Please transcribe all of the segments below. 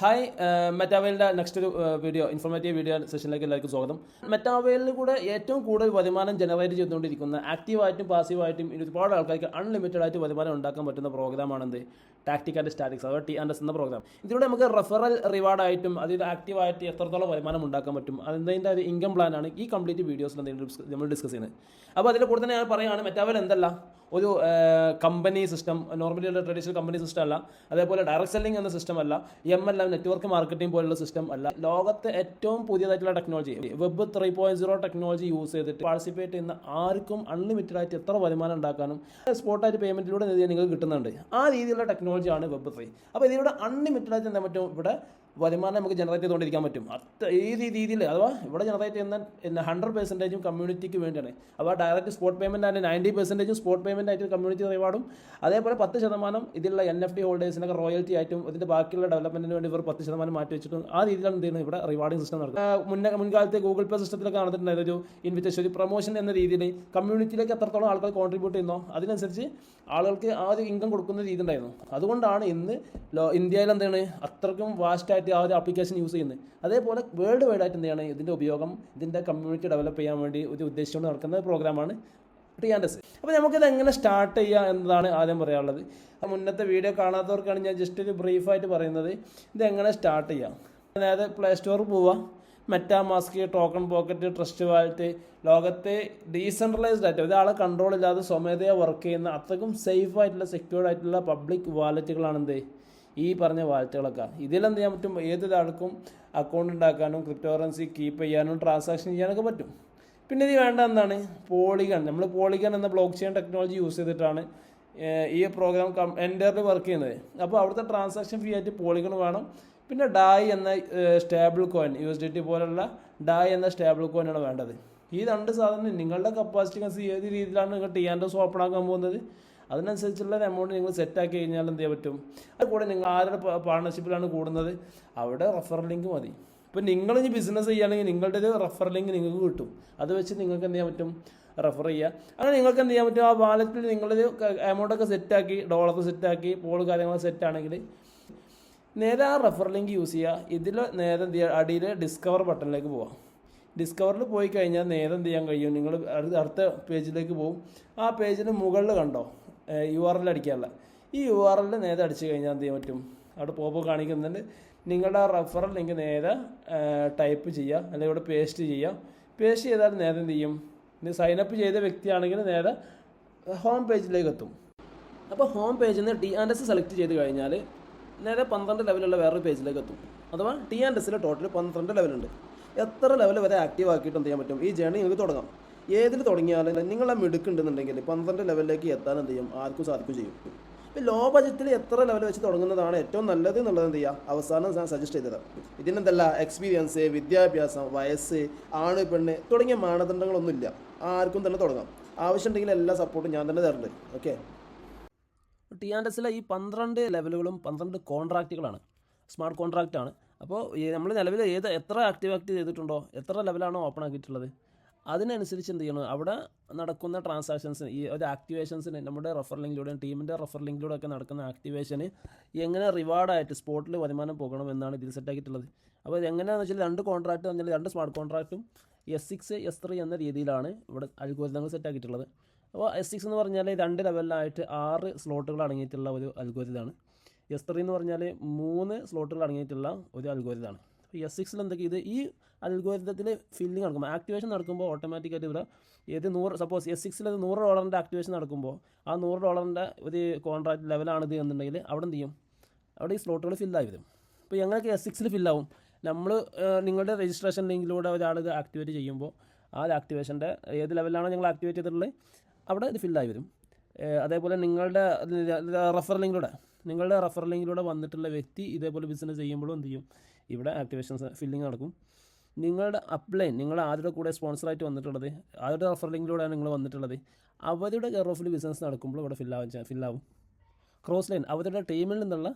Hi മെറ്റാവെയിലിൻ്റെ next ഒരു video informative video സെഷനിലേക്ക് എല്ലാവർക്കും സ്വാഗതം. മെറ്റാവെയിലിൽ കൂടെ ഏറ്റവും കൂടുതൽ വരുമാനം ജനറേറ്റ് ചെയ്തുകൊണ്ടിരിക്കുന്ന ആക്റ്റീവായിട്ടും പാസീവായിട്ടും ഒരുപാട് ആൾക്കാർക്ക് അൺലിമിറ്റഡ് ആയിട്ട് വരുമാനം ഉണ്ടാക്കാൻ പറ്റുന്ന പ്രോഗ്രാമാണെന്ത് ടാക്ടിക് ആൻഡ് സ്റ്റാറ്റിക്സ് അഥവാ TNS എന്ന പ്രോഗ്രാം. ഇതിലൂടെ നമുക്ക് റെഫറൽ റിവാർഡായിട്ടും അതിൽ ആക്റ്റീവായിട്ട് എത്രത്തോളം വരുമാനം ഉണ്ടാക്കാൻ പറ്റും അതിൻ്റെ ഒരു ഇൻകം പ്ലാനാണ് ഈ കംപ്ലീറ്റ് വീഡിയോസിൽ നമ്മൾ ഡിസ്കസ് ചെയ്യുന്നത്. അപ്പോൾ അതിൽ കൂടെ തന്നെ ഞാൻ പറയുകയാണ് മെറ്റാവെയിൽ എന്തല്ല ഒരു കമ്പനി സിസ്റ്റം, നോർമലി ഉള്ള ട്രഡീഷണൽ കമ്പനി സിസ്റ്റം അല്ല, അതേപോലെ ഡയറക്ട് സെല്ലിംഗ് എന്ന സിസ്റ്റം അല്ല, MLM നെറ്റ്വർക്ക് മാർക്കറ്റിംഗ് പോലുള്ള സിസ്റ്റം അല്ല. ലോകത്തെ ഏറ്റവും പുതിയതായിട്ടുള്ള ടെക്നോളജി വെബ് 3.0 ടെക്നോളജി യൂസ് ചെയ്തിട്ട് പാർട്ടിസിപ്പേറ്റ് ചെയ്യുന്ന ആർക്കും അൺലിമിറ്റഡ് ആയിട്ട് എത്ര വരുമാനം ഉണ്ടാക്കാനും സ്പോട്ടായിട്ട് പേയ്മെൻറ്റിലൂടെ നിങ്ങൾക്ക് കിട്ടുന്നുണ്ട്. ആ രീതിയിലുള്ള ടെക്നോളജിയാണ് വെബ് 3. അപ്പോൾ ഇതിലൂടെ അൺലിമിറ്റഡ് ആയിട്ട് എന്താ പറ്റും, ഇവിടെ വരുമാനം നമുക്ക് ജനറേറ്റ് ചെയ്തുകൊണ്ടിരിക്കാൻ പറ്റും. ഈ രീതിയിൽ അഥവാ ഇവിടെ ജനറേറ്റ് ചെയ്യുന്ന 100% കമ്മ്യൂണിറ്റിക്ക് വേണ്ടിയാണ്. അപ്പോൾ ഡയറക്റ്റ് സ്പോട്ട് പേയ്മെൻറ്റ് ആയിട്ട് 90% സ്പോട്ട് പേയ്മെൻറ്റ് ആയിട്ട് കമ്മ്യൂണിറ്റി റിവാർഡും, അതേപോലെ 10% ഇതിലുള്ള NFT ഹോൾഡേഴ്സിനൊക്കെ റോയൽറ്റി ആയിട്ടും ഇതിൻ്റെ ബാക്കിയുള്ള ഡെവലപ്മെൻറ്റിന് വേണ്ടി ഇവർ 10% മാറ്റി വെച്ചിട്ടും ആ രീതിയിലാണ് എന്ത് ചെയ്യുന്നത് ഇവിടെ റിവാർഡിംഗ് സിസ്റ്റം നടക്കുന്നത്. മുൻകാലത്ത് ഗൂഗിൾ പേ സിസ്റ്റത്തിലൊക്കെ നടന്നിട്ടുണ്ടായത് ഒരു ഇൻവിറ്റേഷൻ, ഒരു പ്രൊമോഷൻ എന്ന രീതിയിൽ കമ്മ്യൂണിറ്റിയിലേക്ക് എത്രത്തോളം ആൾക്കാർ കോൺട്രിബ്യൂട്ട് ചെയ്യുന്നോ അതിനനുസരിച്ച് ആളുകൾക്ക് ആ ഒരു ഇൻകം കൊടുക്കുന്ന രീതി ഉണ്ടായിരുന്നു. അതുകൊണ്ടാണ് ഇന്ന് ഇന്ത്യയിൽ എന്താണ് അത്രയ്ക്കും വാസ്റ്റായിട്ട് ആ ഒരു ആപ്ലിക്കേഷൻ യൂസ് ചെയ്യുന്നത്. അതേപോലെ വേൾഡ് വൈഡ് ആയിട്ട് എന്താണ് ഇതിൻ്റെ ഉപയോഗം, ഇതിൻ്റെ കമ്മ്യൂണിറ്റി ഡെവലപ്പ് ചെയ്യാൻ വേണ്ടി ഒരു ഉദ്ദേശിച്ചുകൊണ്ട് നടക്കുന്ന പ്രോഗ്രാമാണ് TNS. അപ്പോൾ നമുക്കിത് എങ്ങനെ സ്റ്റാർട്ട് ചെയ്യുക എന്നതാണ് ആദ്യം പറയാനുള്ളത്. മുന്നത്തെ വീഡിയോ കാണാത്തവർക്കാണ് ഞാൻ ജസ്റ്റ് ഒരു ബ്രീഫായിട്ട് പറയുന്നത്. ഇത് എങ്ങനെ സ്റ്റാർട്ട് ചെയ്യാം. അതായത് പ്ലേ സ്റ്റോറിൽ പോവുക, MetaMask, token pocket, trust wallet, ലോകത്തെ ഡീസെൻട്രലൈസ്ഡ് ആയിട്ട് ഒരാളെ കൺട്രോൾ ഇല്ലാതെ സ്വമേധയാ വർക്ക് ചെയ്യുന്ന അത്രയ്ക്കും സേഫ് ആയിട്ടുള്ള സെക്യൂർഡ് ആയിട്ടുള്ള പബ്ലിക് വാലറ്റുകളാണെന്ത് ഈ പറഞ്ഞ വാലറ്റുകളൊക്കെ. ഇതിലെന്ത് ചെയ്യാൻ പറ്റും, ഏതൊരാൾക്കും അക്കൗണ്ട് ഉണ്ടാക്കാനും ക്രിപ്റ്റോ കറൻസി കീപ്പ് ചെയ്യാനും ട്രാൻസാക്ഷൻ ചെയ്യാനൊക്കെ പറ്റും. പിന്നെ ഇത് വേണ്ട എന്താണ്, പോളിഗൺ. നമ്മൾ പോളിഗൺ എന്ന ബ്ലോക്ക് ചെയിൻ ടെക്നോളജി യൂസ് ചെയ്തിട്ടാണ് ഈ പ്രോഗ്രാം എൻ്ററിൽ വർക്ക് ചെയ്യുന്നത്. അപ്പോൾ അവിടുത്തെ ട്രാൻസാക്ഷൻ ഫീ ആയിട്ട് പോളിഗൺ വേണം. പിന്നെ ഡായ് എന്ന സ്റ്റേബിൾ കോയിൻ, USDT പോലുള്ള ഡായ് എന്ന സ്റ്റേബിൾ കോയിനാണ് വേണ്ടത്. ഈ രണ്ട് സാധനം നിങ്ങളുടെ കപ്പാസിറ്റി ഏത് രീതിയിലാണ് നിങ്ങൾ TNS ഓപ്പൺ ആക്കാൻ പോകുന്നത് അതിനനുസരിച്ചുള്ള എമൗണ്ട് നിങ്ങൾ സെറ്റാക്കി കഴിഞ്ഞാൽ എന്ത് ചെയ്യാൻ പറ്റും. അത് കൂടെ നിങ്ങൾ ആരുടെ പാർട്ണർഷിപ്പിലാണ് കൂടുന്നത് അവിടെ റെഫർ ലിങ്ക് മതി. ഇപ്പോൾ നിങ്ങളിനി ബിസിനസ് ചെയ്യുകയാണെങ്കിൽ നിങ്ങളുടെ ഒരു റെഫർ ലിങ്ക് നിങ്ങൾക്ക് കിട്ടും. അത് വെച്ച് നിങ്ങൾക്ക് എന്ത് ചെയ്യാൻ പറ്റും, റെഫർ ചെയ്യുക. അങ്ങനെ നിങ്ങൾക്ക് എന്ത് ചെയ്യാൻ പറ്റും, ആ വാലറ്റിൽ നിങ്ങളൊരു എമൗണ്ടൊക്കെ സെറ്റാക്കി, ഡോളർ സെറ്റാക്കി, പോൾ കാര്യങ്ങൾ സെറ്റാണെങ്കിൽ നേരെ ആ റെഫർ ലിങ്ക് യൂസ് ചെയ്യുക. ഇതിൽ നേരെ എന്ത് ചെയ്യുക, അടിയിൽ ഡിസ്കവർ ബട്ടണിലേക്ക് പോവാം. ഡിസ്കവറിൽ പോയി കഴിഞ്ഞാൽ നേരെ എന്ത് ചെയ്യാൻ കഴിയും, നിങ്ങൾ അടുത്ത പേജിലേക്ക് പോകും. ആ പേജിന് മുകളിൽ കണ്ടോ URL അടിക്കാനുള്ള, ഈ URL നേരെ അടിച്ചു കഴിഞ്ഞാൽ എന്ത് ചെയ്യാൻ പറ്റും, അവിടെ പോപ്പ് കാണിക്കുന്നുണ്ട്. നിങ്ങളുടെ ആ റെഫറൽ ലിങ്ക് നേരെ ടൈപ്പ് ചെയ്യുക, അല്ലെങ്കിൽ ഇവിടെ പേസ്റ്റ് ചെയ്യുക. പേസ്റ്റ് ചെയ്താൽ നേരെ എന്ത് ചെയ്യും, സൈനപ്പ് ചെയ്ത വ്യക്തിയാണെങ്കിൽ നേരെ ഹോം പേജിലേക്ക് എത്തും. അപ്പോൾ ഹോം പേജിൽ നിന്ന് TNS സെലക്ട് ചെയ്ത് കഴിഞ്ഞാൽ നേരെ 12 ലെവലുള്ള വേറൊരു പേജിലേക്ക് എത്തും. അഥവാ TNSൽ ടോട്ടൽ 12 ലെവലുണ്ട്. എത്ര ലെവൽ വരെ ആക്റ്റീവ് ആക്കിയിട്ട് എന്ത് ചെയ്യാൻ പറ്റും, ഈ ജേണി നിങ്ങൾക്ക് തുടങ്ങാം. ഏതിൽ തുടങ്ങിയാലും നിങ്ങളെ മിടുക്കുണ്ടെന്നുണ്ടെങ്കിൽ 12 ലെവലിലേക്ക് എത്താൻ എന്ത് ചെയ്യും, ആർക്കും സാധിക്കും ചെയ്യും. ഇപ്പോൾ ലോ ബജറ്റിൽ എത്ര ലെവൽ വെച്ച് തുടങ്ങുന്നതാണ് ഏറ്റവും നല്ലത് എന്നുള്ളത് എന്ത് ചെയ്യുക, അവസാനം ഞാൻ സജസ്റ്റ് ചെയ്തത്. ഇതിനെന്തല്ല എക്സ്പീരിയൻസ്, വിദ്യാഭ്യാസം, വയസ്സ്, ആണ് പെണ്ണ് തുടങ്ങിയ മാനദണ്ഡങ്ങളൊന്നുമില്ല. ആർക്കും തന്നെ തുടങ്ങാം. ആവശ്യമുണ്ടെങ്കിൽ എല്ലാ സപ്പോർട്ടും ഞാൻ തന്നെ തരുന്നുണ്ട്. ഓക്കെ. TNSലെ ഈ 12 ലെവലുകളും 12 കോൺട്രാക്റ്റുകളാണ്, സ്മാർട്ട് കോൺട്രാക്റ്റ് ആണ്. അപ്പോൾ നമ്മൾ നിലവിൽ എത്ര ആക്റ്റീവ് ചെയ്തിട്ടുണ്ടോ, എത്ര ലെവലാണോ ഓപ്പൺ ആക്കിയിട്ടുള്ളത് അതിനനുസരിച്ച് എന്ത് ചെയ്യണം, അവിടെ നടക്കുന്ന ട്രാൻസാക്ഷൻസിന് ഈ ഒരു ആക്ടിവേഷൻസിന് നമ്മുടെ റെഫർ ലിങ്കിലൂടെയും ടീമിൻ്റെ റെഫർ ലിങ്കിലൂടെ ഒക്കെ നടക്കുന്ന ആക്ടിവേഷന് എങ്ങനെ റിവാർഡായിട്ട് സ്പോട്ടിൽ വരുമാനം പോകണം എന്നാണ് ഇതിൽ സെറ്റാക്കിയിട്ടുള്ളത്. അപ്പോൾ എങ്ങനെയാണെന്ന് വെച്ചാൽ 2 കോൺട്രാക്റ്റ് പറഞ്ഞാൽ 2 സ്മാർട്ട് കോൺട്രാക്റ്റും S6 S3 എന്ന രീതിയിലാണ് ഇവിടെ അൽഗോരിതങ്ങൾ സെറ്റാക്കിയിട്ടുള്ളത്. അപ്പോൾ S6 എന്ന് പറഞ്ഞാൽ 2 ലെവലിലായിട്ട് 6 സ്ലോട്ടുകൾ അടങ്ങിയിട്ടുള്ള ഒരു അൽഗോരിതമാണ്. S3 എന്ന് പറഞ്ഞാൽ 3 സ്ലോട്ടുകൾ അടങ്ങിയിട്ടുള്ള ഒരു അൽഗോരിതമാണ്. അപ്പോൾ S6ൽ എന്തൊക്കെ ഇത് ഈ അൽഗോരിതത്തിൽ ഫില്ലിംഗ് നടക്കുമ്പോൾ ആക്ടിവേഷൻ നടക്കുമ്പോൾ ഓട്ടോമാറ്റിക്കായിട്ട് ഇവിടെ ഏത് 100 സപ്പോസ് S6ൽ $100 ആക്ടിവേഷൻ നടക്കുമ്പോൾ ആ $100 ഒരു കോൺട്രാക്ട് ലെവലാണിത് എന്നുണ്ടെങ്കിൽ അവിടെ എന്ത് ചെയ്യും, അവിടെ ഈ സ്ലോട്ടുകൾ ഫില്ലായി വരും. അപ്പോൾ എങ്ങനെയൊക്കെ S6ൽ ഫില്ലാവും, നമ്മൾ നിങ്ങളുടെ രജിസ്ട്രേഷൻ ലിങ്കിലൂടെ ഒരാൾ ഇത് ആക്ടിവേറ്റ് ചെയ്യുമ്പോൾ ആ ആക്ടിവേഷൻ്റെ ഏത് ലെവലിലാണോ നിങ്ങൾ ആക്ടിവേറ്റ് ചെയ്തിട്ടുള്ളത് അവിടെ ഇത് ഫില്ലായി വരും. അതേപോലെ നിങ്ങളുടെ റെഫർ ലിങ്കിലൂടെ വന്നിട്ടുള്ള വ്യക്തി ഇതേപോലെ ബിസിനസ് ചെയ്യുമ്പോഴും എന്ത് ചെയ്യും, ഇവിടെ ആക്ടിവേഷൻ ഫില്ലിങ് നടക്കും. നിങ്ങളുടെ അപ്ലൈൻ, നിങ്ങൾ ആരുടെ കൂടെ സ്പോൺസറായിട്ട് വന്നിട്ടുള്ളത്, ആരുടെ റെഫർ ലിങ്കിലൂടെയാണ് നിങ്ങൾ വന്നിട്ടുള്ളത്, അവരുടെ കെയർ ഓഫിൽ ബിസിനസ് നടക്കുമ്പോൾ ഇവിടെ ഫില്ലാവും. ക്രോസ് ലൈൻ അവരുടെ ടീമിൽ നിന്നുള്ള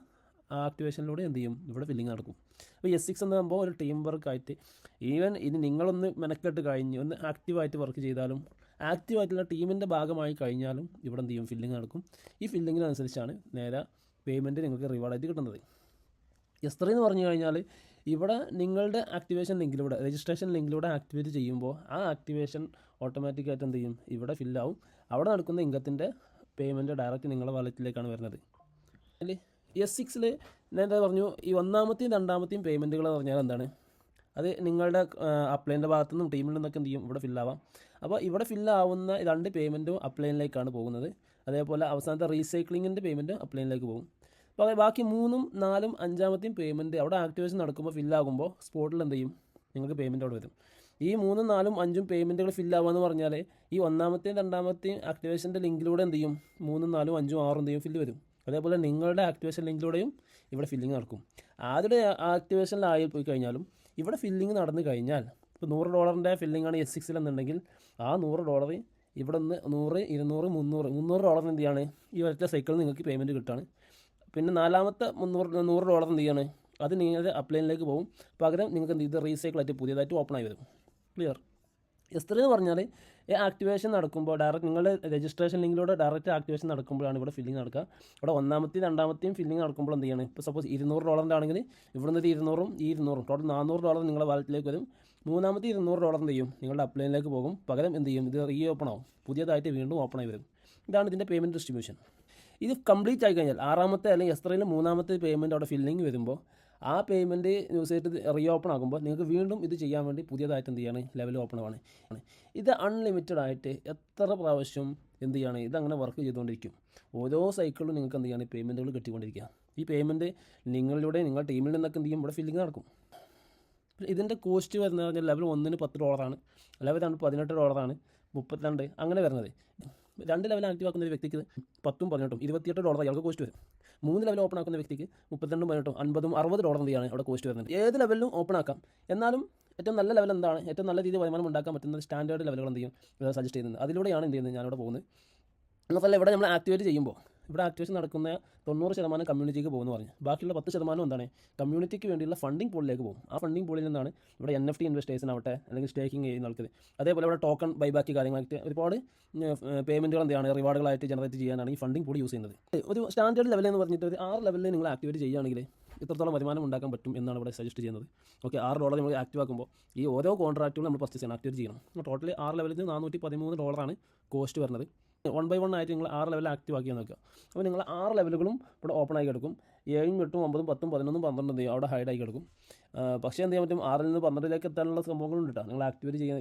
ആക്ടിവേഷനിലൂടെ എന്ത് ചെയ്യും, ഇവിടെ ഫില്ലിങ് നടക്കും. അപ്പോൾ S6 എന്ന് പറയുമ്പോൾ ഒരു ടീം വർക്കായിട്ട് ഈവൻ ഇനി നിങ്ങളൊന്ന് മെനക്കെട്ട് കഴിഞ്ഞ് ഒന്ന് ആക്റ്റീവായിട്ട് വർക്ക് ചെയ്താലും ആക്റ്റീവായിട്ടുള്ള ടീമിൻ്റെ ഭാഗമായി കഴിഞ്ഞാലും ഇവിടെ എന്ത് ചെയ്യും, ഫില്ലിങ് നടക്കും. ഈ ഫില്ലിങ്ങിനനുസരിച്ചാണ് നേരെ പേയ്മെൻറ്റ് നിങ്ങൾക്ക് റിവാർഡായിട്ട് കിട്ടുന്നത്. S3 എന്ന് പറഞ്ഞു കഴിഞ്ഞാൽ ഇവിടെ നിങ്ങളുടെ ആക്ടിവേഷൻ ലിങ്കിലൂടെ രജിസ്ട്രേഷൻ ലിങ്കിലൂടെ ആക്ടിവേറ്റ് ചെയ്യുമ്പോൾ ആ ആക്ടിവേഷൻ ഓട്ടോമാറ്റിക്കായിട്ട് എന്ത് ചെയ്യും, ഇവിടെ ഫില്ലാവും. അവിടെ നടക്കുന്ന ഇൻകത്തിൻ്റെ പേയ്മെൻറ്റ് ഡയറക്റ്റ് നിങ്ങളുടെ വാലറ്റിലേക്കാണ് വരുന്നത്. അതിൽ S6 ഞാൻ എന്താ പറഞ്ഞു, ഈ ഒന്നാമത്തെയും രണ്ടാമത്തെയും പേയ്മെൻറ്റുകൾ എന്ന് പറഞ്ഞാൽ എന്താണ്, അത് നിങ്ങളുടെ അപ്ലൈൻ്റെ ഭാഗത്തു നിന്നും ടീമിൽ നിന്നൊക്കെ എന്ത് ചെയ്യും, ഇവിടെ ഫില്ലാവാം. അപ്പോൾ ഇവിടെ ഫില്ലാവുന്ന 2 പേയ്മെൻറ്റും അപ്ലൈനിലേക്കാണ് പോകുന്നത്. അതേപോലെ അവസാനത്തെ റീസൈക്ലിങ്ങിൻ്റെ പേയ്മെൻറ്റ് അപ്ലൈനിലേക്ക് പോകും. അപ്പോൾ ബാക്കി 3ഉം 4ഉം 5ആമത്തെയും പേയ്മെൻറ്റ് അവിടെ ആക്ടിവേഷൻ നടക്കുമ്പോൾ ഫില്ലാകുമ്പോൾ സ്പോട്ടിൽ എന്ത് ചെയ്യും, നിങ്ങൾക്ക് പേയ്മെൻറ്റ് അവിടെ വരും. ഈ 3ഉം 4ഉം 5ഉം പേയ്മെൻറ്റുകൾ ഫില്ലാവുക എന്ന് പറഞ്ഞാൽ ഈ ഒന്നാമത്തെയും രണ്ടാമത്തെയും ആക്ടിവേഷൻ്റെ ലിങ്കിലൂടെ എന്ത് ചെയ്യും, 3ഉം 4ഉം 5ഉം 6ഉം എന്ത് ചെയ്യും, ഫില്ല് വരും. അതേപോലെ നിങ്ങളുടെ ആക്ടിവേഷൻ ലിങ്കിലൂടെയും ഇവിടെ ഫില്ലിങ് നടക്കും. ആദ്യത്തെ ആക്ടിവേഷനിലായി പോയി കഴിഞ്ഞാലും ഇവിടെ ഫില്ലിങ് നടന്നു കഴിഞ്ഞാൽ ഇപ്പോൾ $100 ഫില്ലിങ്ങാണ് S6 എന്നുണ്ടെങ്കിൽ ആ $100 ഇവിടെ നിന്ന് 100, 200, 300 എന്ത് ചെയ്യാണ്, ഈ ഒറ്റ സൈക്കിളിൽ നിങ്ങൾക്ക് പേയ്മെൻറ്റ് കിട്ടുകയാണ്. പിന്നെ നാലാമത്തെ $100 എന്ത് ചെയ്യാണ്, അത് നിങ്ങളുടെ അപ്ലൈനിലേക്ക് പോകും. പകരം നിങ്ങൾക്ക് എന്ത് ഇത് റീസൈക്കിളായിട്ട് പുതിയതായിട്ട് ഓപ്പൺ ആയി വരും. ക്ലിയർ. S3 എന്ന് പറഞ്ഞാൽ ഈ ആക്ടിവേഷൻ നടക്കുമ്പോൾ ഡയറക്റ്റ് നിങ്ങളുടെ രജിസ്ട്രേഷൻ ലിങ്കിലൂടെ ഡയറക്റ്റ് ആക്ടിവേഷൻ നടക്കുമ്പോഴാണ് ഇവിടെ ഫില്ലിങ് നടക്കുക. ഇവിടെ ഒന്നാമത്തെയും രണ്ടാമത്തെയും ഫില്ലിങ് നടക്കുമ്പോൾ എന്ത് ചെയ്യാണ്, ഇപ്പോൾ സപ്പോസ് $200 ആണെങ്കിൽ ഇവിടെ നിന്ന് 200ഉം ഈ 200ഉം ടോട്ടൽ $400 നിങ്ങളുടെ വാലറ്റിലേക്ക് വരും. മൂന്നാമത്തെ $200 എന്ത് ചെയ്യും, നിങ്ങളുടെ അപ്ലൈനിലേക്ക് പോകും. പകരം എന്ത് ചെയ്യും, ഇത് റീ ഓപ്പൺ ആവും, പുതിയതായിട്ട് വീണ്ടും ഓപ്പൺ ആയി വരും. ഇതാണ് ഇതിൻ്റെ പേയ്മെൻറ്റ് ഡിസ്ട്രിബ്യൂഷൻ. ഇത് കംപ്ലീറ്റ് ആയി കഴിഞ്ഞാൽ ആറാമത്തെ അല്ലെങ്കിൽ S3 മൂന്നാമത്തെ പേയ്മെൻറ്റ് അവിടെ ഫില്ലിങ് വരുമ്പോൾ ആ പേയ്മെൻറ്റ് യൂസ് ചെയ്തിട്ട് റീ ഓപ്പൺ ആകുമ്പോൾ നിങ്ങൾക്ക് വീണ്ടും ഇത് ചെയ്യാൻ വേണ്ടി പുതിയതായിട്ട് എന്ത് ചെയ്യാണ്, ലെവൽ ഓപ്പൺ ആണ്. ഇത് അൺലിമിറ്റഡ് ആയിട്ട് എത്ര പ്രാവശ്യം എന്ത് ചെയ്യാണ്, ഇതങ്ങനെ വർക്ക് ചെയ്തുകൊണ്ടിരിക്കും. ഓരോ സൈക്കിളിലും നിങ്ങൾക്ക് എന്ത് ചെയ്യാണ്, പേയ്മെൻറ്റുകൾ കിട്ടിക്കൊണ്ടിരിക്കുക. ഈ പേയ്മെൻറ്റ് നിങ്ങളിലൂടെ നിങ്ങളുടെ ടീമിൽ നിന്നൊക്കെ എന്ത് ചെയ്യും, ഇവിടെ ഫില്ലിങ് നടക്കും. ഇതിൻ്റെ കോസ്റ്റ് വരുന്നത് പറഞ്ഞാൽ ലെവൽ 1ന് $10, ലെവൽ 2 $18, 32 അങ്ങനെ വരുന്നത്. 2 ലെവൽ ആക്റ്റീവ് ആക്കുന്ന ഒരു വ്യക്തിക്ക് 10ഉം 18ഉം $28 അയാൾക്ക് കോസ്റ്റ് വരും. 3 ലെവൽ ഓപ്പൺ ആക്കുന്ന വ്യക്തിക്ക് 32ഉം 18ഉം $50ഉം $60 എന്ത് ചെയ്യാണ് അവിടെ കോസ്റ്റ് വരുന്നത്. ഏത് ലെവലിലും ഓപ്പൺ ആക്കാം. എന്നാലും ഏറ്റവും നല്ല ലെവൽ എന്താണ്, ഏറ്റവും നല്ല രീതിയിൽ വരുമാനം ഉണ്ടാക്കാൻ പറ്റുന്ന സ്റ്റാൻഡേർഡ് ലെവലുകൾ എന്ത് ചെയ്യും സജസ്റ്റ് ചെയ്യുന്നത്. അതിലൂടെയാണ് എന്ത് ചെയ്യുന്നത് ഞാനിവിടെ പോകുന്നത്. എന്നല്ല ഇവിടെ നമ്മൾ ആക്ടിവേറ്റ് ചെയ്യുമ്പോൾ ഇവിടെ ആക്ടിവേഷൻ നടക്കുന്ന 90% കമ്മ്യൂണിറ്റിക്ക് പോകുമെന്ന് പറഞ്ഞു. ബാക്കിയുള്ള 10% എന്താണ്, കമ്മ്യൂണിറ്റിക്ക് വേണ്ടിയുള്ള ഫണ്ടിങ് പൂളിലേക്ക് പോകും. ആ ഫണ്ടിങ് പൂളിൽ നിന്നാണ് ഇവിടെ NFT ഇൻവെസ്റ്റേഴ്സിനാവട്ടെ അല്ലെങ്കിൽ സ്റ്റേക്കിംഗ് ചെയ്യുന്ന ആൾക്കാർ, അതേപോലെ ഇവിടെ ടോക്കൺ ബൈബാക്ക് കാര്യങ്ങളായിട്ട് ഒരുപാട് പേയ്മെൻറ്റുകൾ എന്താണ് റിവാർഡുകളായിട്ട് ജനറേറ്റ് ചെയ്യാനാണ് ഈ ഫണ്ടിങ് പൂൾ യൂസ് ചെയ്യുന്നത്. ഒരു സ്റ്റാൻഡേർഡ് ലെവൽ എന്ന് പറഞ്ഞിട്ട് ഒരു 6 ലെവലിൽ നിങ്ങൾ ആക്ടിവേറ്റ് ചെയ്യുകയാണെങ്കിൽ ഇത്രത്തോളം വരുമാനം ഉണ്ടാക്കാൻ പറ്റും എന്നാണ് ഇവിടെ സജസ്റ്റ് ചെയ്യുന്നത്. ഓക്കെ, $6 നമ്മൾ ആക്റ്റീവ് ആക്കുമ്പോൾ ഈ ഓരോ കോൺട്രാക്റ്റുകളും നമ്മൾ പർച്ചേസ് ചെയ്യണം, ആക്ടിവേറ്റ് ചെയ്യണം. ടോട്ടൽ 6 ലെവലിൽ $413 കോസ്റ്റ് വരുന്നത്. 1 by 1 ആയിട്ട് നിങ്ങൾ 6 ലെവൽ ആക്റ്റീവ് ആക്കി നോക്കുക. അപ്പോൾ നിങ്ങൾ 6 ലെവലുകളും ഇവിടെ ഓപ്പൺ ആയി കിടക്കും. 7, 8, 9, 10, 11, 12 എന്ത് ചെയ്യും അവിടെ ഹൈഡ് ആയി കിടക്കും. പക്ഷേ എന്ത് ചെയ്യാൻ പറ്റും, 6ൽ നിന്ന് 12ലേക്ക് എത്താനുള്ള സംഭവങ്ങളുണ്ട് കേട്ടോ. നിങ്ങൾ ആക്ടിവേറ്റ് ചെയ്യുന്ന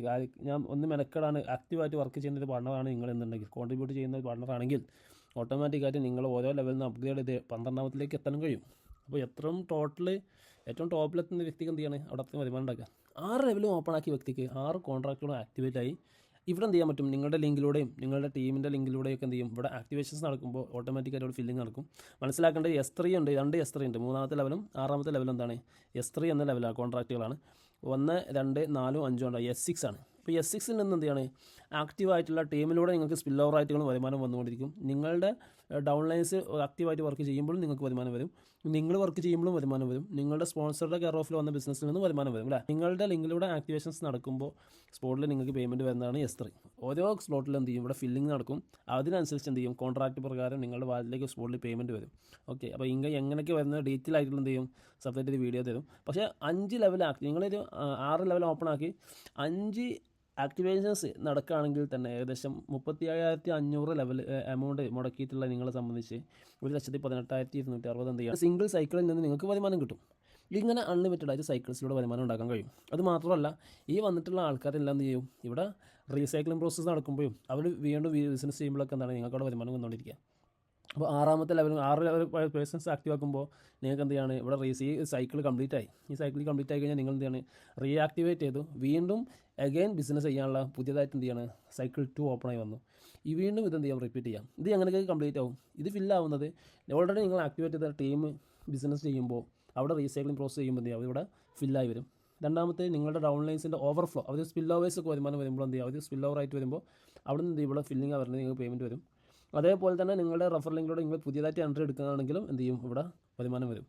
ഞാൻ ഒന്ന് മെനക്കെടാണ് ആക്റ്റീവായിട്ട് വർക്ക് ചെയ്യുന്ന ഒരു പാർട്ണറാണ് നിങ്ങൾ എന്നുണ്ടെങ്കിൽ, കോൺട്രിബ്യൂട്ട് ചെയ്യുന്ന ഒരു പാർട്ണറാണെങ്കിൽ ഓട്ടോമാറ്റിക്കായിട്ട് നിങ്ങൾ ഓരോ ലെവലിൽ നിന്ന് അപ്ഗ്രേഡ് ചെയ്ത് 12ാമത്തിലേക്ക് എത്താനും കഴിയും. അപ്പോൾ ഏറ്റവും ടോപ്പിലെത്തുന്ന വ്യക്തിക്ക് എന്ത് ചെയ്യണം, അവിടെ അത്രയും വരുമാനം ഉണ്ടാക്കുക. 6 ലെവലും ഓപ്പൺ ആക്കിയ വ്യക്തിക്ക് 6 കോൺട്രാക്റ്റുകളും ആക്ടിവേറ്റ് ആയി ഇവിടെ എന്ത് ചെയ്യാൻ പറ്റും, നിങ്ങളുടെ ലിങ്കിലൂടെയും നിങ്ങളുടെ ടീമിൻ്റെ ലിങ്കിലൂടെയൊക്കെ എന്ത് ചെയ്യും, ഇവിടെ ആക്ടിവേഷൻസ് നടക്കുമ്പോൾ ഓട്ടോമാറ്റിക്കായിട്ട് ഇവിടെ ഫില്ലിംഗ് നടക്കും. മനസ്സിലാക്കേണ്ടത് S3 ഉണ്ട്, 2 S3 ഉണ്ട്. 3ാമത്തെ ലെവലും 6ാമത്തെ ലെവലും എന്താണ്, S3 എന്ന ലെവലാണ്, കോൺട്രാക്റ്റുകളാണ്. 1, 2, 4, 5 ഉണ്ട്. S6 ആണ്. ഇപ്പോൾ S6ൽ നിന്ന് എന്ത് ചെയ്യാണ്, ആക്റ്റീവായിട്ടുള്ള ടീമിലൂടെ നിങ്ങൾക്ക് സ്പിൽ ഓവർ ആയിട്ടുള്ള വരുമാനം വന്നുകൊണ്ടിരിക്കും. നിങ്ങളുടെ ഡൗൺലൈൻസ് ആക്റ്റീവായിട്ട് വർക്ക് ചെയ്യുമ്പോഴും നിങ്ങൾക്ക് വരുമാനം വരും, നിങ്ങൾ വർക്ക് ചെയ്യുമ്പോഴും വരുമാനം വരും, നിങ്ങളുടെ സ്പോൺസറുടെ കെയർ ഓഫിൽ വന്ന ബിസിനസ്സിൽ നിന്ന് വരുമാനം വരും അല്ലേ. നിങ്ങളുടെ ലിങ്കിലൂടെ ആക്ടിവേഷൻസ് നടക്കുമ്പോൾ സ്പോട്ടിൽ നിങ്ങൾക്ക് പേയ്മെൻറ്റ് വരുന്നതാണ് S3. ഓരോ സ്ലോട്ടിൽ എന്ത് ചെയ്യും, ഇവിടെ ഫില്ലിംഗ് നടക്കും. അതിനനുസരിച്ച് എന്ത് ചെയ്യും, കോൺട്രാക്റ്റ് പ്രകാരം നിങ്ങളുടെ വാലറ്റിലേക്ക് സ്പോട്ടിൽ പേയ്മെൻറ്റ് വരും. ഓക്കെ, അപ്പോൾ എങ്ങനെയൊക്കെ വരുന്ന ഡീറ്റെയിൽ ആയിട്ടുള്ള എന്ത് ചെയ്യും, സെപ്പറേറ്റ് ഒരു വീഡിയോ തരും. പക്ഷേ 5 ലെവൽ നിങ്ങളൊരു 6 ലെവൽ ഓപ്പൺ ആക്കി 5 ആക്ടിവേഷൻസ് നടക്കുകയാണെങ്കിൽ തന്നെ ഏകദേശം 35,500 ലെവൽ എമൗണ്ട് മുടക്കിയിട്ടുള്ള നിങ്ങളെ സംബന്ധിച്ച് 1,18,260 എന്ത് ചെയ്യുക, സിംഗിൾ സൈക്കിളിൽ നിന്ന് നിങ്ങൾക്ക് വരുമാനം കിട്ടും. ഇങ്ങനെ അൺലിമിറ്റഡ് ആയിട്ട് സൈക്കിൾസിലൂടെ വരുമാനം ഉണ്ടാക്കാൻ കഴിയും. അത് മാത്രമല്ല ഈ വന്നിട്ടുള്ള ആൾക്കാരെല്ലാം എന്ത് ചെയ്യും, ഇവിടെ റീസൈക്ലിംഗ് പ്രോസസ്സ് നടക്കുമ്പോഴും അവർ വീണ്ടും ബിസിനസ് ചെയ്യുമ്പോഴൊക്കെ എന്താണ് നിങ്ങൾക്ക് അവിടെ വരുമാനം വന്നുകൊണ്ടിരിക്കുക. അപ്പോൾ 6ാമത്തെ ലെവൽ 6 ലെവൽ പേഴ്സൺസ് ആക്റ്റീവ് ആക്കുമ്പോൾ നിങ്ങൾക്ക് എന്ത് ചെയ്യാണ്, ഇവിടെ ഈ സൈക്കിൾ കംപ്ലീറ്റ് ആയി. ഈ സൈക്കിൾ കംപ്ലീറ്റ് ആയി കഴിഞ്ഞാൽ നിങ്ങൾ എന്ത് ചെയ്യാണ്, റീആക്ടിവേറ്റ് ചെയ്തു വീണ്ടും അഗൈൻ ബിസിനസ് ചെയ്യാനുള്ള പുതിയതായിട്ട് എന്ത് ചെയ്യാണ്, സൈക്കിൾ 2 ഓപ്പൺ ആയി വന്നു. ഈ വീണ്ടും ഇതെന്ത് ചെയ്യാം, റിപ്പീറ്റ് ചെയ്യാം. ഇത് എങ്ങനെയൊക്കെ കംപ്ലീറ്റ് ആവും, ഇത് ഫില്ലാവുന്നത് ഓൾറെഡി നിങ്ങൾ ആക്ടിവേറ്റ് ചെയ്ത ടീം ബിസിനസ് ചെയ്യുമ്പോൾ അവിടെ റീസൈക്ലിംഗ് പ്രോസസ് ചെയ്യുമ്പോൾ എന്ത് ചെയ്യും, ഇവിടെ ഫില്ലായി വരും. രണ്ടാമത്തെ നിങ്ങളുടെ ഡൗൺലൈൻസിൻ്റെ ഓവർഫ്ലോ, അവർ സ്പിൽ ഓവേഴ്സ് ഒക്കെ വരുമാനം വരുമ്പോൾ എന്ത് ചെയ്യും, അവർ സ്പിൽ ഓവർ ആയിട്ട് വരുമ്പോൾ അവിടെ നിന്ന് ഇവിടെ ഫില്ലിംഗ് വരുന്നത് നിങ്ങൾക്ക് പേയ്മെൻറ്റ് വരും. അതേപോലെ തന്നെ നിങ്ങളുടെ റെഫർ ലിങ്കിലൂടെ നിങ്ങൾ പുതിയതായിട്ട് എൻട്രി എടുക്കുകയാണെങ്കിലും എന്ത് ചെയ്യും, ഇവിടെ വരുമാനം വരും.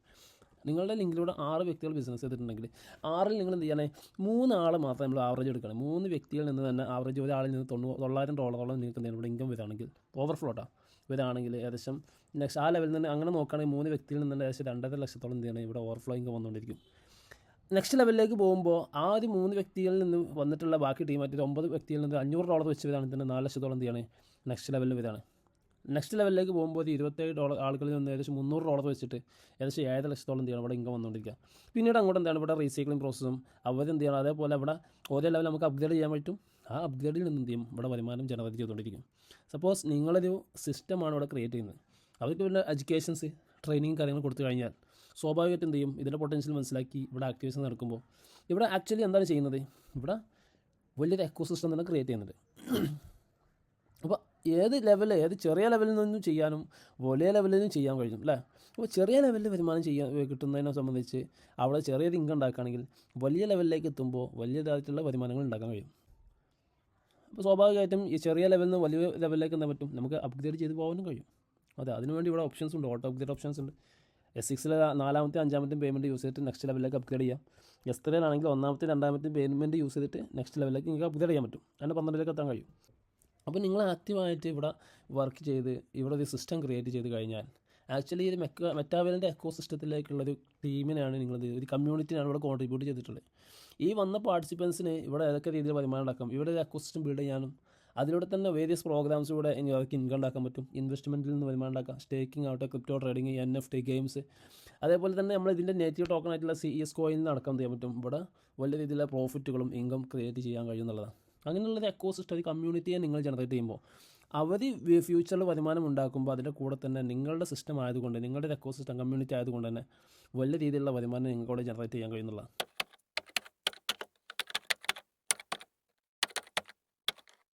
നിങ്ങളുടെ ലിങ്കിലൂടെ 6 വ്യക്തികൾ ബിസിനസ് ചെയ്തിട്ടുണ്ടെങ്കിൽ 6ൽ നിങ്ങൾ എന്ത് ചെയ്യണേ, 3 ആൾ മാത്രമേ നമ്മൾ ആവറേജ് എടുക്കണം. 3 വ്യക്തികളിൽ നിന്ന് തന്നെ ആവറേജ് ഒരാളിൽ നിന്ന് $900 നിങ്ങൾക്ക് എന്തെങ്കിലും ഇവിടെ ഇൻകം വരികയാണെങ്കിൽ ഓവർഫ്ലോട്ടാണ് ഇവരാണെങ്കിൽ ഏകദേശം നെക്സ്റ്റ് ആ ലെവലിൽ നിന്ന് അങ്ങനെ നോക്കുകയാണെങ്കിൽ 3 വ്യക്തിയിൽ നിന്ന് ഏകദേശം 2.5 ലക്ഷത്തോളം എന്ത് ചെയ്യണം ഇവിടെ ഓവർഫ്ലോ ഇൻകം വന്നുകൊണ്ടിരിക്കും. നെക്സ്റ്റ് ലെവലിലേക്ക് പോകുമ്പോൾ ആദ്യം 3 വ്യക്തികളിൽ നിന്ന് വന്നിട്ടുള്ള ബാക്കി ടീമായിട്ട് $9 വ്യക്തിയിൽ നിന്ന് $500 വെച്ച് വരാണ് തന്നെ 4 ലക്ഷത്തോളം എന്ത് ചെയ്യാണ് നെക്സ്റ്റ് ലെവലിൽ വരാണ്. നെക്സ്റ്റ് ലെവലിലേക്ക് പോകുമ്പോൾ $27 ആളുകളിൽ നിന്ന് ഏകദേശം $300 വെച്ചിട്ട് ഏകദേശം 7 ലക്ഷത്തോളം എന്ത് ചെയ്യണം ഇവിടെ ഇൻകം വന്നുകൊണ്ടിരിക്കുക. പിന്നീട് അങ്ങോട്ട് എന്താണ് ഇവിടെ റീസൈക്ലിംഗ് പ്രോസസ്സും അവരെന്ത് ചെയ്യണം, അതേപോലെ ഇവിടെ ഓരോ ലെവൽ നമുക്ക് അപ്ഗ്രേഡ് ചെയ്യാൻ പറ്റും. ആ അപ്ഗ്രേഡിൽ നിന്ന് എന്ത് ചെയ്യും ഇവിടെ വരുമാനം ജനറേറ്റ് ചെയ്തുകൊണ്ടിരിക്കും. സപ്പോസ് നിങ്ങളൊരു സിസ്റ്റമാണ് ഇവിടെ ക്രിയേറ്റ് ചെയ്യുന്നത്, അവർക്ക് പിന്നെ എഡ്യൂക്കേഷൻസ് ട്രെയിനിങ് കാര്യങ്ങൾ കൊടുത്തു കഴിഞ്ഞാൽ സ്വാഭാവികമായിട്ടും എന്ത് ചെയ്യും ഇതിൻ്റെ പൊട്ടൻഷ്യൽ മനസ്സിലാക്കി ഇവിടെ ആക്ടിവേഷൻ നടക്കുമ്പോൾ ഇവിടെ ആക്ച്വലി എന്താണ് ചെയ്യുന്നത്, ഇവിടെ വലിയൊരു എക്കോസിസ്റ്റം തന്നെ ക്രിയേറ്റ് ചെയ്യുന്നുണ്ട്. അപ്പോൾ ഏത് ചെറിയ ലെവലിൽ നിന്നും ചെയ്യാനും വലിയ ലെവലിൽ നിന്നും ചെയ്യാൻ കഴിയും അല്ലേ. അപ്പോൾ ചെറിയ ലെവലിൽ വരുമാനം കിട്ടുന്നതിനെ സംബന്ധിച്ച് അവിടെ ചെറിയൊരു ഇൻകം ഉണ്ടാക്കുകയാണെങ്കിൽ വലിയ ലെവലിലേക്ക് എത്തുമ്പോൾ വലിയതായിട്ടുള്ള വരുമാനങ്ങൾ ഉണ്ടാക്കാൻ കഴിയും. അപ്പോൾ സ്വാഭാവികമായിട്ടും ഈ ചെറിയ ലെവലിൽ നിന്ന് വലിയ ലെവലിലേക്ക് എന്താ പറ്റും, നമുക്ക് അപ്ഗ്രേഡ് ചെയ്ത് പോകാനും കഴിയും. അതെ, അതിനുവേണ്ടി ഇവിടെ ഓപ്ഷൻസ് ഉണ്ട്, ഓട്ടോ അപ്ഗ്രേഡ് ഓപ്ഷൻസ് ഉണ്ട്. S6 4-ാമത്തെ 5-ാമത്തെ പേയ്മെൻറ്റ് യൂസ് ചെയ്തിട്ട് നെക്സ്റ്റ് ലെവലിലേക്ക് അപ്ഗ്രേഡ് ചെയ്യാം. S3 ആണെങ്കിൽ 1-ാമത്തെ 2-ാമത്തെ പേയ്മെൻറ്റ് യൂസ് ചെയ്തിട്ട് നെക്സ്റ്റ് ലെവലിലേക്ക് നിങ്ങൾക്ക് അപ്ഗ്രേഡ് ചെയ്യാൻ പറ്റും. അങ്ങനെ 12-ലേക്ക് എത്താൻ കഴിയും. അപ്പോൾ നിങ്ങൾ ആക്റ്റീവായിട്ട് ഇവിടെ വർക്ക് ചെയ്ത് ഇവിടെ ഒരു സിസ്റ്റം ക്രിയേറ്റ് ചെയ്ത് കഴിഞ്ഞാൽ ആക്ച്വലി ഒരു മെറ്റാവേലിൻ്റെ എക്കോ സിസ്റ്റത്തിലേക്കുള്ളൊരു ടീമിനെയാണ് നിങ്ങളത് ഒരു കമ്മ്യൂണിറ്റിയാണ് ഇവിടെ കോൺട്രിബ്യൂട്ട് ചെയ്തിട്ടുള്ളത്. ഈ വന്ന പാർട്ടിസിപ്പൻസിന് ഇവിടെ ഏതൊക്കെ രീതിയിൽ വരുമാനം ഉണ്ടാക്കാം, ഇവിടെ ഒരു എക്കോ സിസ്റ്റം ബിൽഡ് ചെയ്യാനും അതിലൂടെ തന്നെ വേരിയസ് പ്രോഗ്രാംസിലൂടെ അവർക്ക് ഇൻകം ഉണ്ടാക്കാൻ പറ്റും. ഇൻവെസ്റ്റ്മെൻറ്റിൽ നിന്ന് വരുമാനം ഉണ്ടാക്കാം, സ്റ്റേക്കിംഗ് ആവട്ടെ, ക്രിപ്റ്റോ ട്രേഡിങ്, NFT ഗെയിംസ്, അതേപോലെ തന്നെ നമ്മൾ ഇതിൻ്റെ നേറ്റീവ് ടോക്കൺ ആയിട്ടുള്ള CS കോയിനിൽ നടക്കാൻ ചെയ്യാൻ പറ്റും. ഇവിടെ വലിയ രീതിയിലുള്ള പ്രോഫിറ്റുകളും ഇൻകം ക്രിയേറ്റ് ചെയ്യാൻ കഴിയുന്നുള്ളതാണ്. അങ്ങനെയുള്ളൊരു എക്കോ സിസ്റ്റം ഒരു കമ്മ്യൂണിറ്റിയെ നിങ്ങൾ ജനറേറ്റ് ചെയ്യുമ്പോൾ അവർ ഫ്യൂച്ചറിൽ വരുമാനം ഉണ്ടാക്കുമ്പോൾ അതിൻ്റെ കൂടെ തന്നെ നിങ്ങളുടെ സിസ്റ്റം ആയതുകൊണ്ട്, നിങ്ങളുടെ എക്കോ സിസ്റ്റം കമ്മ്യൂണിറ്റി ആയതുകൊണ്ട് തന്നെ വലിയ രീതിയിലുള്ള വരുമാനം നിങ്ങൾക്കവിടെ ജനറേറ്റ് ചെയ്യാൻ കഴിയുന്നുള്ളതാണ്.